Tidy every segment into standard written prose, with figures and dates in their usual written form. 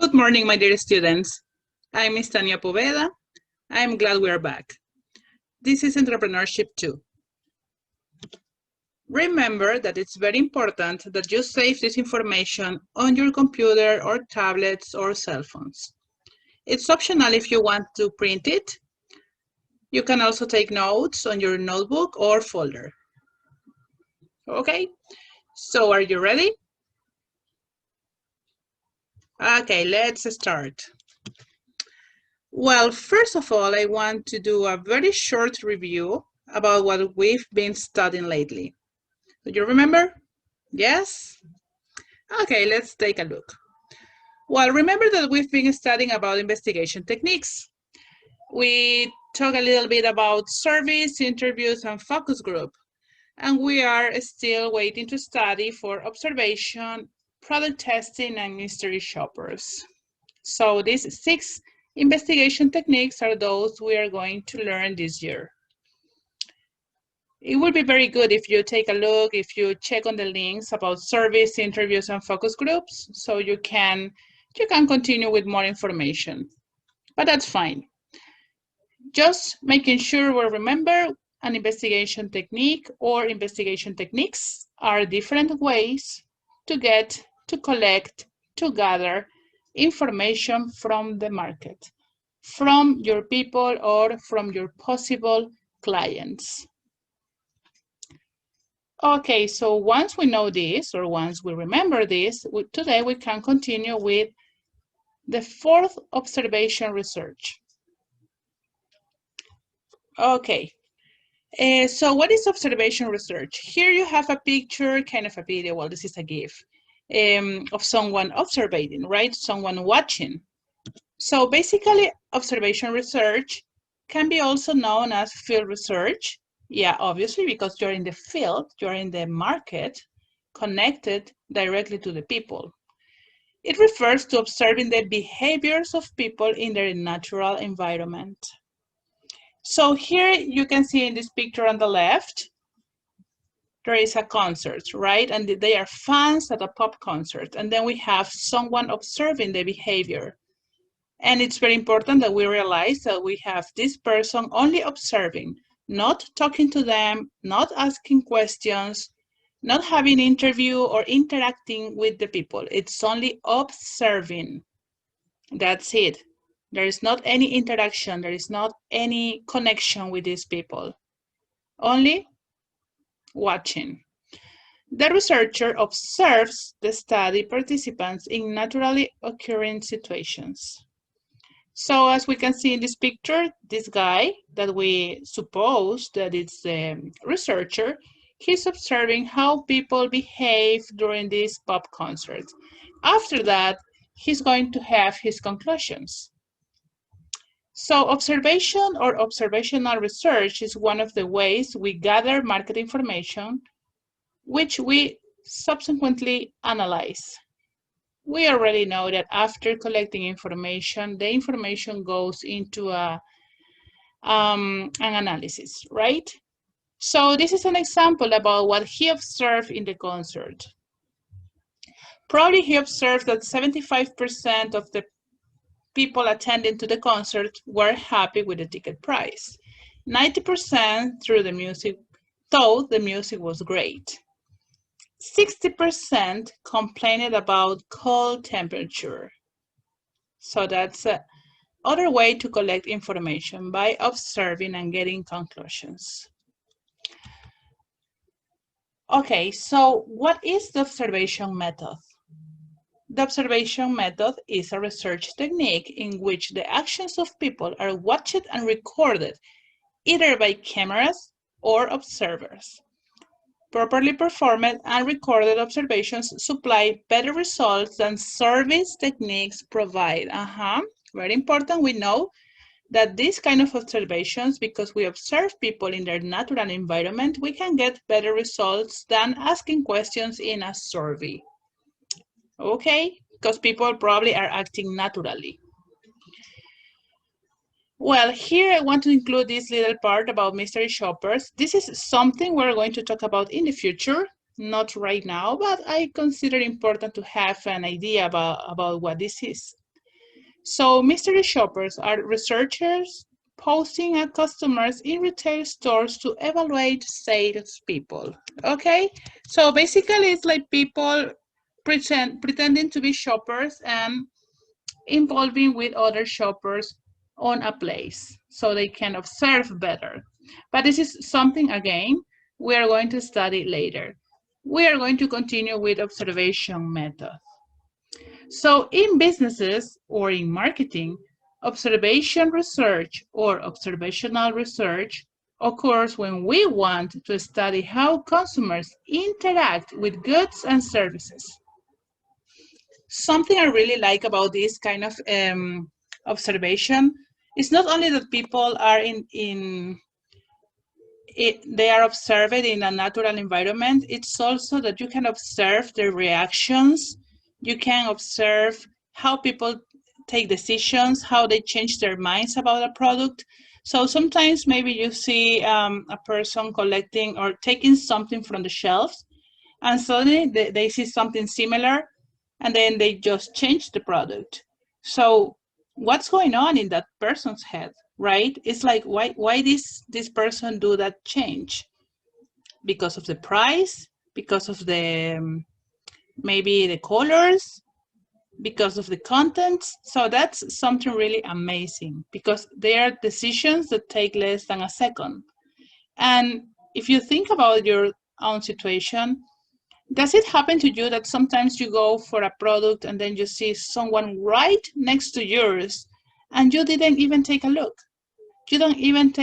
Good morning, my dear students. I'm Miss Tania Poveda. I'm glad we are back. This is Entrepreneurship 2. Remember that it's very important that you save this information on your computer or tablets or cell phones. It's optional if you want to print it. You can also take notes on your notebook or folder. Okay, so are you ready? Okay, let's start. Well, first of all, I want to do a very short review about what we've been studying lately. Do you remember? Yes? Okay, let's take a look. Well, remember that we've been studying about investigation techniques. We talked a little bit about surveys, interviews, and focus group. And we are still waiting to study for observation, product testing, and mystery shoppers. So these 6 investigation techniques are those we are going to learn this year. It would be very good if you take a look, if you check on the links about surveys, interviews, and focus groups, so you can continue with more information. But that's fine. Just making sure we remember an investigation technique or investigation techniques are different ways to get, to collect, to gather information from the market, from your people or from your possible clients. Okay, so once we know this, or once we remember this, today we can continue with the 4th observation research. Okay, so what is observation research? Here you have a picture, kind of a video, well, this is a GIF, of someone observing, right? Someone watching. So basically, observation research can be also known as field research. Yeah, obviously, because you're in the field, you're in the market, connected directly to the people. It refers to observing the behaviors of people in their natural environment. So here you can see in this picture on the left, there is a concert, right? And they are fans at a pop concert. And then we have someone observing the behavior. And it's very important that we realize that we have this person only observing, not talking to them, not asking questions, not having interview or interacting with the people. It's only observing. That's it. There is not any interaction. There is not any connection with these people. Only watching. The researcher observes the study participants in naturally occurring situations. So as we can see in this picture, this guy that we suppose that it's the researcher, he's observing how people behave during this pop concert. After that, he's going to have his conclusions. So observation or observational research is one of the ways we gather market information, which we subsequently analyze. We already know that after collecting information, the information goes into an analysis, right? So this is an example about what he observed in the concert. Probably he observed that 75% of the people attending to the concert were happy with the ticket price. 90% thought the music was great. 60% complained about cold temperature. So that's another way to collect information, by observing and getting conclusions. Okay, so what is the observation method? The observation method is a research technique in which the actions of people are watched and recorded, either by cameras or observers. Properly performed and recorded observations supply better results than surveys techniques provide. Very important, we know that these kind of observations, because we observe people in their natural environment, we can get better results than asking questions in a survey. Okay, because people probably are acting naturally. Well, here I want to include this little part about mystery shoppers. This is something we're going to talk about in the future, not right now, but I consider important to have an idea about what this is. So mystery shoppers are researchers posting at customers in retail stores to evaluate salespeople. Okay, so basically it's like people pretending to be shoppers and involving with other shoppers on a place so they can observe better. But this is something, again, we are going to study later. We are going to continue with observation method. So in businesses or in marketing, observation research or observational research occurs when we want to study how consumers interact with goods and services. Something I really like about this kind of observation is not only that people are they are observed in a natural environment, it's also that you can observe their reactions, you can observe how people take decisions, how they change their minds about a product. So sometimes maybe you see a person collecting or taking something from the shelves, and suddenly they see something similar, and then they just change the product. So what's going on in that person's head, right? It's like, why this person do that change? Because of the price, because of the maybe the colors, because of the contents. So that's something really amazing, because they are decisions that take less than a second. And if you think about your own situation, does it happen to you that sometimes you go for a product and then you see someone right next to yours and you didn't even take a look? You don't even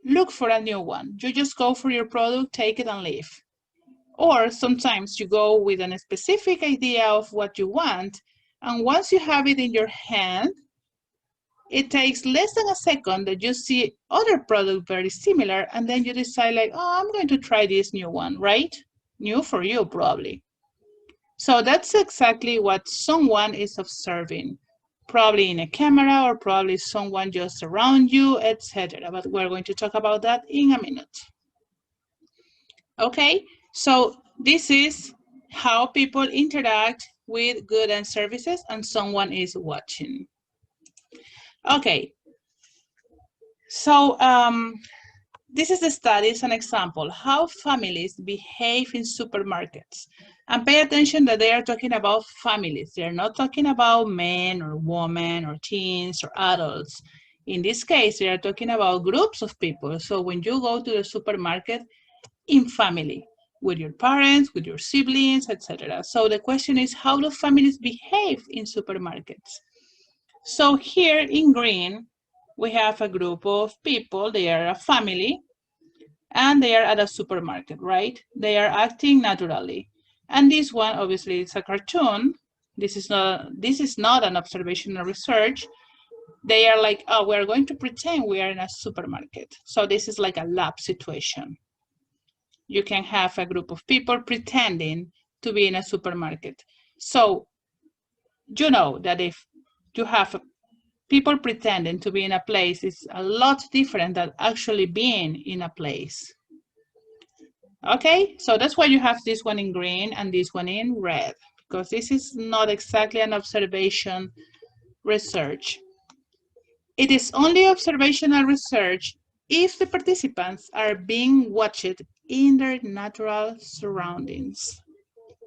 look for a new one. You just go for your product, take it and leave. Or sometimes you go with a specific idea of what you want, and once you have it in your hand, it takes less than a second that you see other product very similar, and then you decide like, oh, I'm going to try this new one, right? New for you, probably. So that's exactly what someone is observing, probably in a camera or probably someone just around you, etc. But we're going to talk about that in a minute. Okay, so this is how people interact with goods and services, and someone is watching. Okay, so this is the study, is an example, how families behave in supermarkets. And pay attention that they are talking about families. They're not talking about men or women or teens or adults. In this case, they are talking about groups of people. So when you go to the supermarket, in family, with your parents, with your siblings, etc. So the question is, how do families behave in supermarkets? So here in green, we have a group of people, they are a family, and they are at a supermarket, right? They are acting naturally. And this one, obviously, it's a cartoon. This is not an observational research. They are like, oh, we're going to pretend we are in a supermarket. So this is like a lab situation. You can have a group of people pretending to be in a supermarket. So you know that if you have people pretending to be in a place, it's a lot different than actually being in a place. Okay, so that's why you have this one in green and this one in red, because this is not exactly an observation research. It is only observational research if the participants are being watched in their natural surroundings,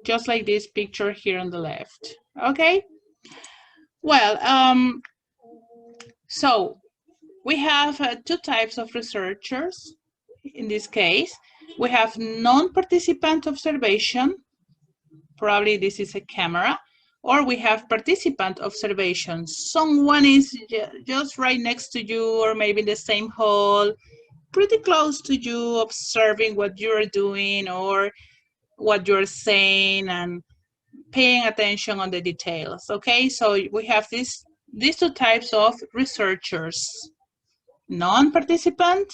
just like this picture here on the left. Okay, well, so we have two types of researchers. In this case, we have non-participant observation. Probably this is a camera. Or we have participant observation. Someone is just right next to you, or maybe in the same hall, pretty close to you, observing what you're doing or what you're saying and paying attention on the details. Okay, so we have these two types of researchers. Non-participant,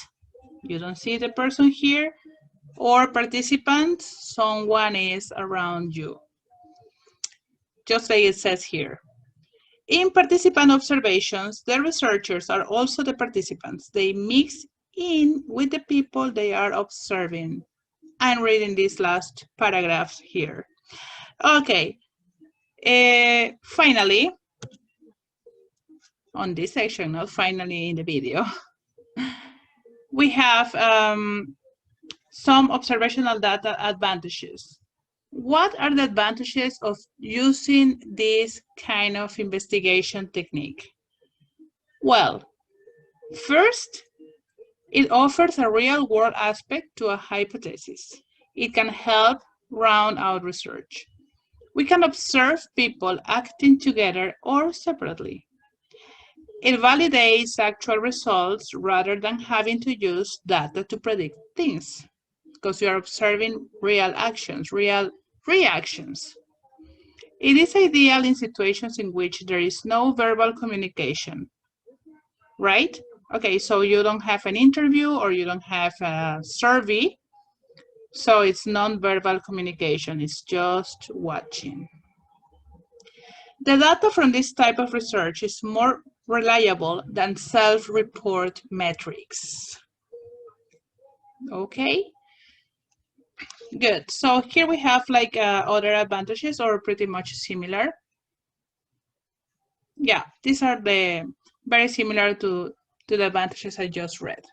you don't see the person here, or participant, someone is around you. Just like it says here. In participant observations, the researchers are also the participants. They mix in with the people they are observing. I'm reading these last paragraphs here. Okay. Finally, on this section, not finally in the video, we have some observational data advantages. What are the advantages of using this kind of investigation technique? Well, first, it offers a real-world aspect to a hypothesis. It can help round out research. We can observe people acting together or separately. It validates actual results rather than having to use data to predict things, because you are observing real actions, real reactions. It is ideal in situations in which there is no verbal communication, right? Okay, so you don't have an interview or you don't have a survey, so it's non-verbal communication, it's just watching. The data from this type of research is more reliable than self-report metrics. Okay, good. So here we have like other advantages or pretty much similar. Yeah, these are the very similar to the advantages I just read.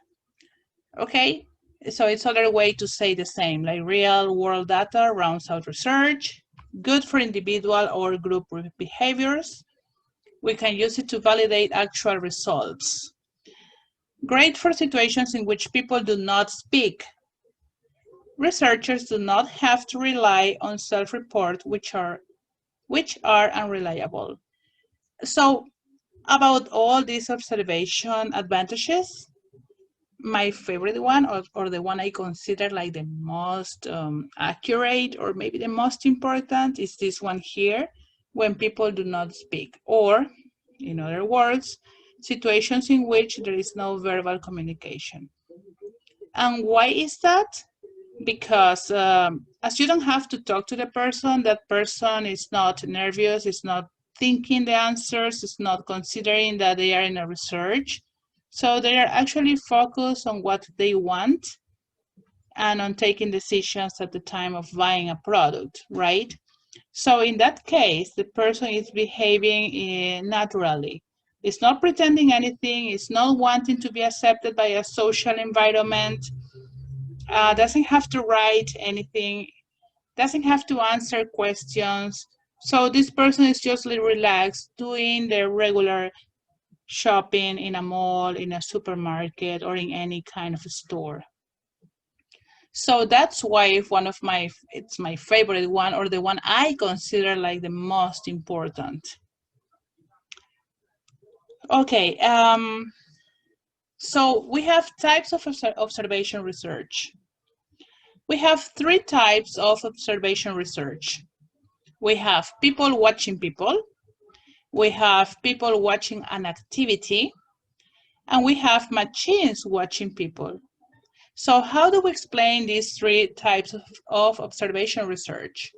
Okay, so it's other way to say the same, like real world data rounds out research, good for individual or group behaviors. We can use it to validate actual results. Great for situations in which people do not speak. Researchers do not have to rely on self-report, which are unreliable. So about all these observation advantages, my favorite one, or the one I consider like the most accurate or maybe the most important, is this one here, when people do not speak, or in other words, situations in which there is no verbal communication. And why is that? Because as you don't have to talk to the person, that person is not nervous, is not thinking the answers, is not considering that they are in a research. So they are actually focused on what they want and on taking decisions at the time of buying a product, right? So in that case, the person is behaving naturally. It's not pretending anything, it's not wanting to be accepted by a social environment, doesn't have to write anything, doesn't have to answer questions. So this person is just relaxed, doing their regular shopping in a mall, in a supermarket, or in any kind of store. So that's why it's my favorite one, or the one I consider like the most important. Okay, so we have types of observation research. We have three types of observation research. We have people watching people, we have people watching an activity, and we have machines watching people. So how do we explain these three types of observation research?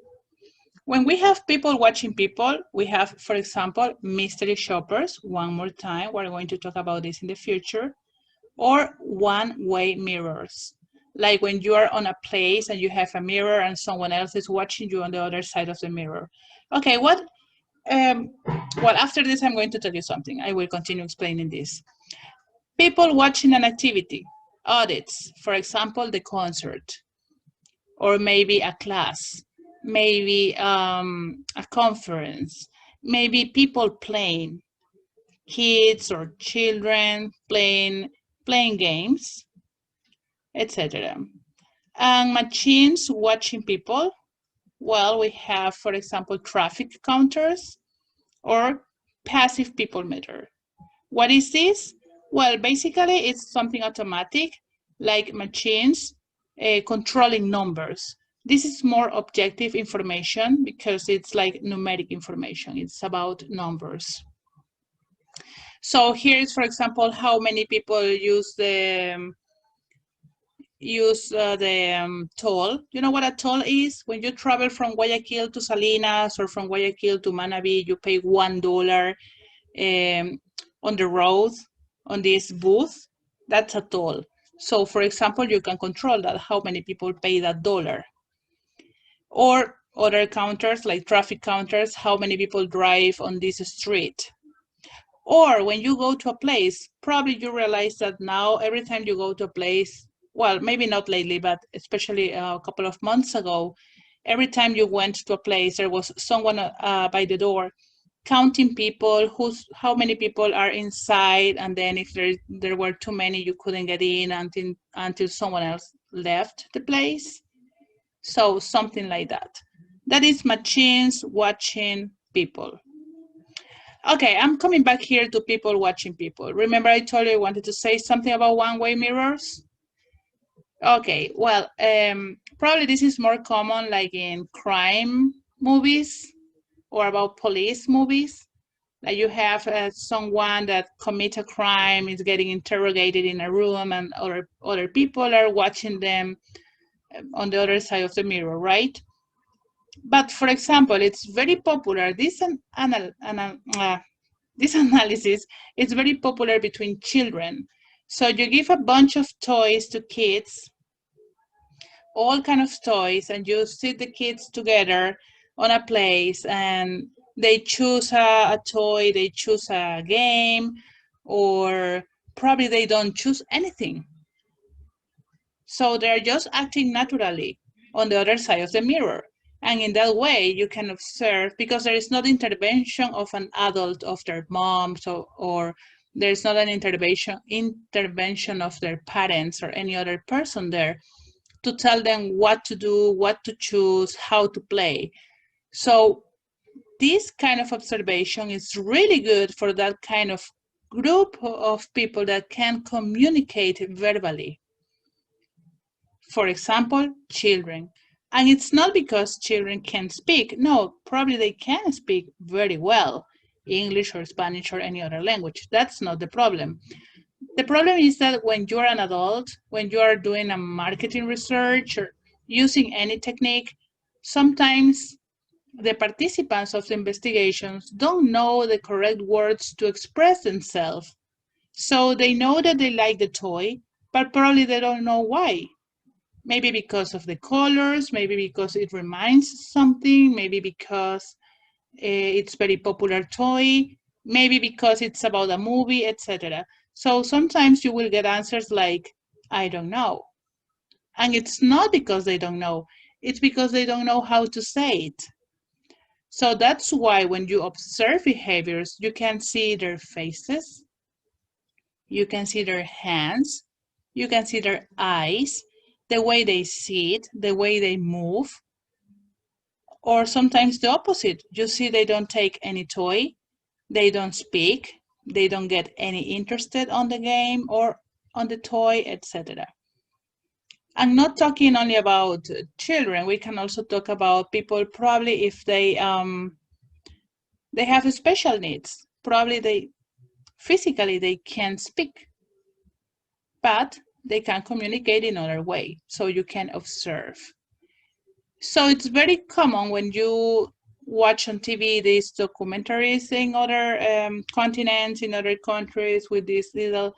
When we have people watching people, we have, for example, mystery shoppers. One more time, we're going to talk about this in the future. Or one-way mirrors. Like when you are on a place and you have a mirror and someone else is watching you on the other side of the mirror. Okay, well, after this, I'm going to tell you something. I will continue explaining this. People watching an activity, audits, for example, the concert, or maybe a class, maybe a conference, maybe people playing, kids or children playing games, etc. And machines watching people, well, we have, for example, traffic counters or passive people meter. What is this? Well, basically, it's something automatic, like machines controlling numbers. This is more objective information because it's like numeric information. It's about numbers. So here is, for example, how many people use the toll. You know what a toll is? When you travel from Guayaquil to Salinas or from Guayaquil to Manabí, you pay $1 on the road, on this booth. That's a toll. So for example, you can control that, how many people pay that dollar. Or Other counters, like traffic counters, how many people drive on this street. Or when you go to a place, probably you realize that now every time you go to a place, well, maybe not lately, but especially a couple of months ago, every time you went to a place, there was someone by the door counting people, how many people are inside, and then if there were too many, you couldn't get in until someone else left the place. So something like that. That is machines watching people. Okay, I'm coming back here to people watching people. Remember I told you I wanted to say something about one-way mirrors? Okay, well, probably this is more common like in crime movies or about police movies. Like you have someone that commits a crime, is getting interrogated in a room, and other people are watching them on the other side of the mirror, right? But for example, it's very popular. This analysis is very popular between children. So you give a bunch of toys to kids, all kind of toys, and you sit the kids together on a place, and they choose a toy, they choose a game, or probably they don't choose anything. So they're just acting naturally on the other side of the mirror. And in that way, you can observe, because there is not intervention of an adult, of their mom, or there's not an intervention of their parents or any other person there to tell them what to do, what to choose, how to play. So this kind of observation is really good for that kind of group of people that can communicate verbally. For example, children. And it's not because children can't speak. No, probably they can speak very well, English or Spanish or any other language. That's not the problem. The problem is that when you're an adult, when you are doing a marketing research or using any technique, sometimes the participants of the investigations don't know the correct words to express themselves. So they know that they like the toy, but probably they don't know why. Maybe because of the colors, maybe because it reminds something, maybe because it's very popular toy, maybe because it's about a movie, etc. So sometimes you will get answers like, I don't know. And it's not because they don't know, it's because they don't know how to say it. So that's why when you observe behaviors, you can see their faces, you can see their hands, you can see their eyes, the way they sit, the way they move, or sometimes the opposite. You see they don't take any toy, they don't speak, they don't get any interested on the game or on the toy, etc. I'm not talking only about children. We can also talk about people probably if they have special needs. Probably they physically they can't speak, but they can communicate in other way. So you can observe. So it's very common when you watch on TV these documentaries in other continents, in other countries, with these little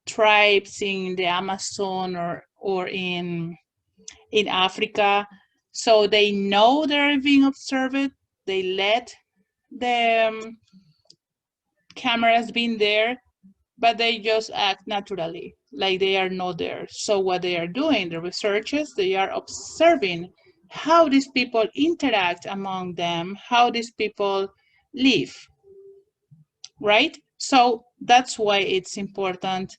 tribes in the Amazon or in Africa. So they know they're being observed. They let the cameras being there, but they just act naturally, like they are not there. So what they are doing, the researchers, they are observing how these people interact among them, how these people live, right? So that's why it's important.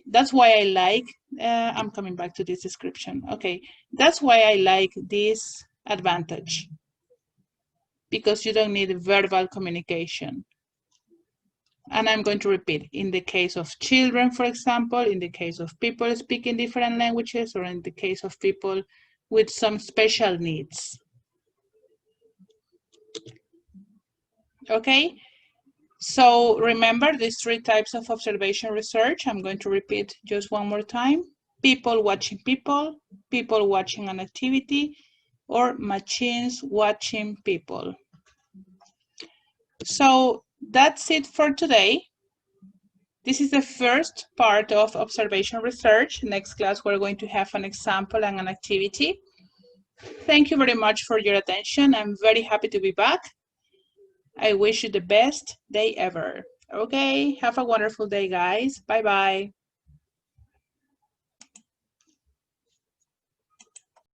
That's why I like, I'm coming back to this description. Okay, that's why I like this advantage, because you don't need verbal communication. And I'm going to repeat, in the case of children, for example, in the case of people speaking different languages, or in the case of people with some special needs. Okay, so remember these three types of observation research. I'm going to repeat just one more time. People watching people, people watching an activity, or machines watching people. So that's it for today. This is the first part of observation research. Next class, we're going to have an example and an activity. Thank you very much for your attention. I'm very happy to be back. I wish you the best day ever. Okay, have a wonderful day, guys. Bye-bye.